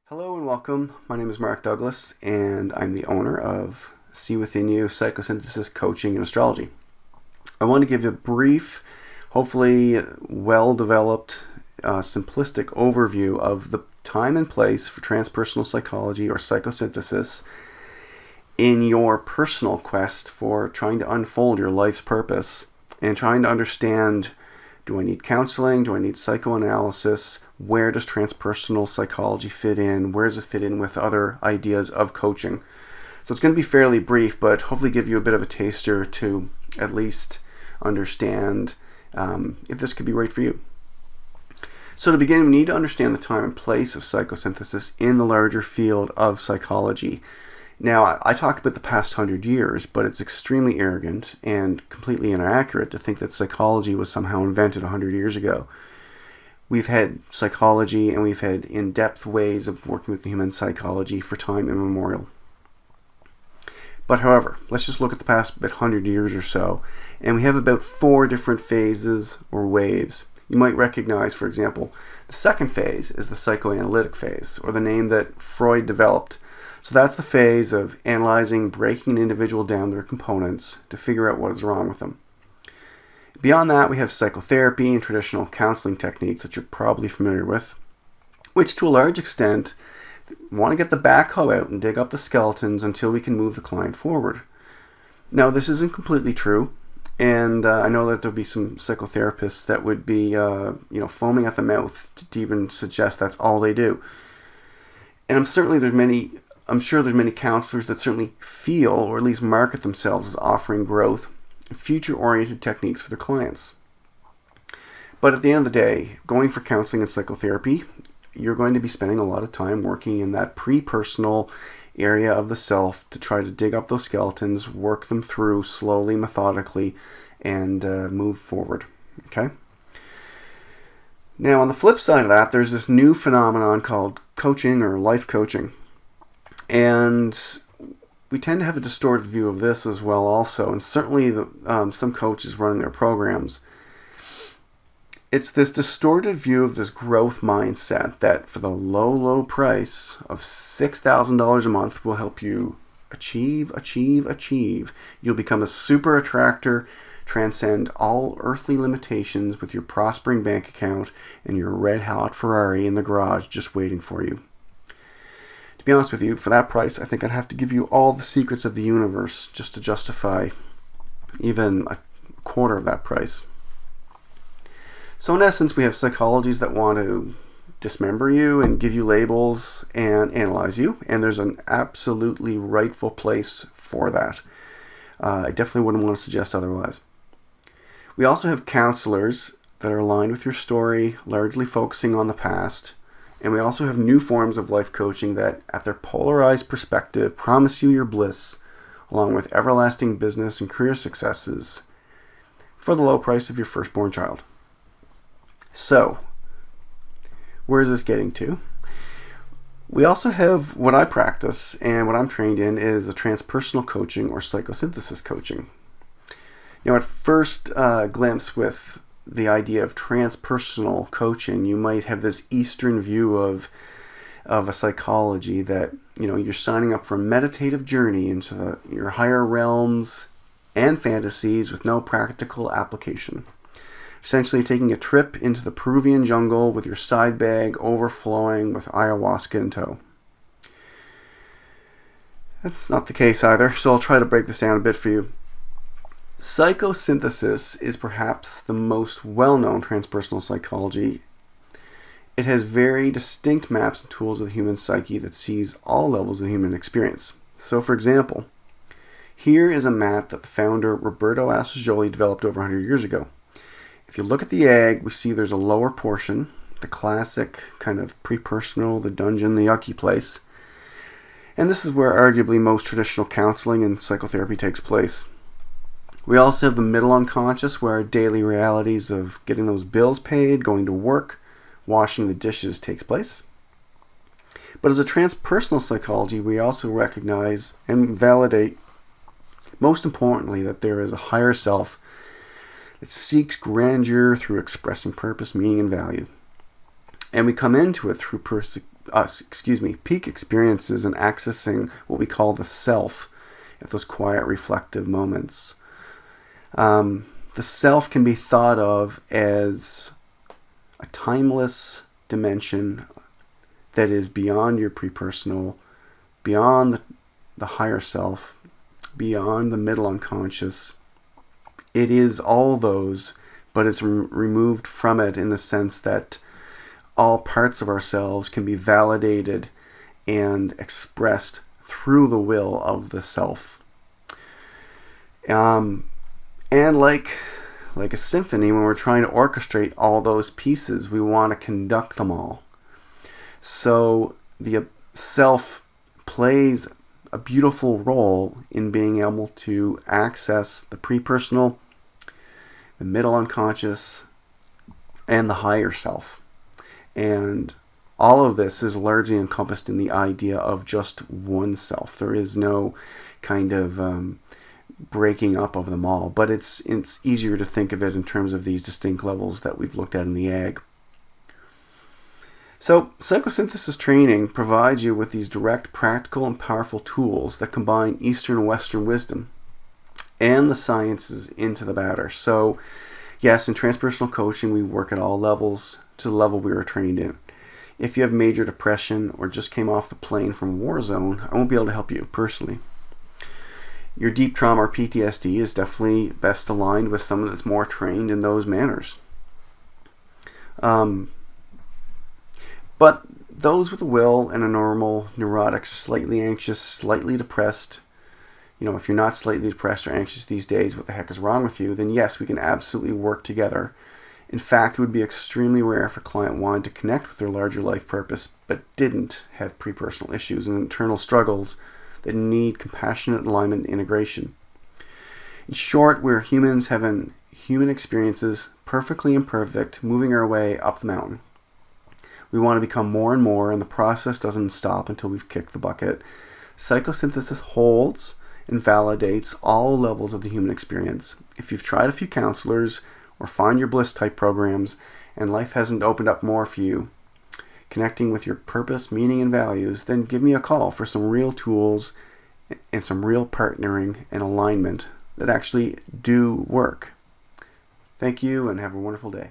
Hello and welcome. My name is Mark Douglas, and I'm the owner of See Within You Psychosynthesis Coaching and Astrology. I want to give you a brief, hopefully well-developed, simplistic overview of the time and place for transpersonal psychology or psychosynthesis in your personal quest for trying to unfold your life's purpose and trying to understand, do I need counseling? Do I need psychoanalysis? Where does transpersonal psychology fit in? Where does it fit in with other ideas of coaching? So it's going to be fairly brief, but hopefully give you a bit of a taster to at least understand if this could be right for you. So to begin, we need to understand the time and place of psychosynthesis in the larger field of psychology. Now, I talk about the past 100 years, but it's extremely arrogant and completely inaccurate to think that psychology was somehow invented 100 years ago. We've had psychology and we've had in-depth ways of working with the human psychology for time immemorial. But however, let's just look at the past 100 years or so, and we have about 4 different phases or waves. You might recognize, for example, the second phase is the psychoanalytic phase, or the name that Freud developed. So that's the phase of analyzing, breaking an individual down their components to figure out what is wrong with them. Beyond that, we have psychotherapy and traditional counseling techniques that you're probably familiar with, which to a large extent want to get the backhoe out and dig up the skeletons until we can move the client forward. Now, this isn't completely true, and I know that there'll be some psychotherapists that would be foaming at the mouth to even suggest that's all they do. And I'm sure there's many counselors that certainly feel, or at least market themselves as offering growth and future-oriented techniques for their clients. But at the end of the day, going for counseling and psychotherapy, you're going to be spending a lot of time working in that pre-personal area of the self to try to dig up those skeletons, work them through slowly, methodically, and move forward. Okay? Now, on the flip side of that, there's this new phenomenon called coaching or life coaching. And we tend to have a distorted view of this as well also, and certainly some coaches running their programs. It's this distorted view of this growth mindset that for the low price of $6,000 a month will help you achieve. You'll become a super attractor, transcend all earthly limitations with your prospering bank account and your red-hot Ferrari in the garage just waiting for you. To be honest with you, for that price, I think I'd have to give you all the secrets of the universe just to justify even a quarter of that price. So in essence, we have psychologies that want to dismember you and give you labels and analyze you, and there's an absolutely rightful place for that. I definitely wouldn't want to suggest otherwise. We also have counselors that are aligned with your story, largely focusing on the past. And we also have new forms of life coaching that, at their polarized perspective, promise you your bliss, along with everlasting business and career successes for the low price of your firstborn child. So, where is this getting to? We also have what I practice and what I'm trained in is a transpersonal coaching or psychosynthesis coaching. At first glimpse with the idea of transpersonal coaching, you might have this Eastern view of a psychology that you're signing up for a meditative journey into your higher realms and fantasies with no practical application. Essentially taking a trip into the Peruvian jungle with your side bag overflowing with ayahuasca in tow. That's not the case either, so I'll try to break this down a bit for you. Psychosynthesis is perhaps the most well-known transpersonal psychology. It has very distinct maps and tools of the human psyche that sees all levels of the human experience. So, for example, here is a map that the founder Roberto Assagioli developed over 100 years ago. If you look at the egg, we see there's a lower portion, the classic kind of pre-personal, the dungeon, the yucky place. And this is where arguably most traditional counseling and psychotherapy takes place. We also have the middle unconscious, where our daily realities of getting those bills paid, going to work, washing the dishes takes place. But as a transpersonal psychology, we also recognize and validate, most importantly, that there is a higher self that seeks grandeur through expressing purpose, meaning, and value. And we come into it through peak experiences and accessing what we call the self at those quiet, reflective moments. The self can be thought of as a timeless dimension that is beyond your pre-personal, beyond the higher self, beyond the middle unconscious. It is all those, but it's removed from it in the sense that all parts of ourselves can be validated and expressed through the will of the self. And like a symphony, when we're trying to orchestrate all those pieces, we want to conduct them all. So the self plays a beautiful role in being able to access the pre-personal, the middle unconscious, and the higher self. And all of this is largely encompassed in the idea of just one self. There is no kind of breaking up of them all, but it's easier to think of it in terms of these distinct levels that we've looked at in the ag. So psychosynthesis training provides you with these direct, practical, and powerful tools that combine Eastern and Western wisdom and the sciences into the batter. So yes, in transpersonal coaching, we work at all levels to the level we were trained in. If you have major depression or just came off the plane from a war zone, I won't be able to help you personally. Your deep trauma or PTSD is definitely best aligned with someone that's more trained in those manners. But those with a will and a normal, neurotic, slightly anxious, slightly depressed, if you're not slightly depressed or anxious these days, what the heck is wrong with you? Then yes, we can absolutely work together. In fact, it would be extremely rare if a client wanted to connect with their larger life purpose, but didn't have pre-personal issues and internal struggles that need compassionate alignment and integration. In short, we're humans having human experiences, perfectly imperfect, moving our way up the mountain. We want to become more and more, and the process doesn't stop until we've kicked the bucket. Psychosynthesis holds and validates all levels of the human experience. If you've tried a few counselors or find your bliss type programs and life hasn't opened up more for you, connecting with your purpose, meaning, and values, then give me a call for some real tools and some real partnering and alignment that actually do work. Thank you and have a wonderful day.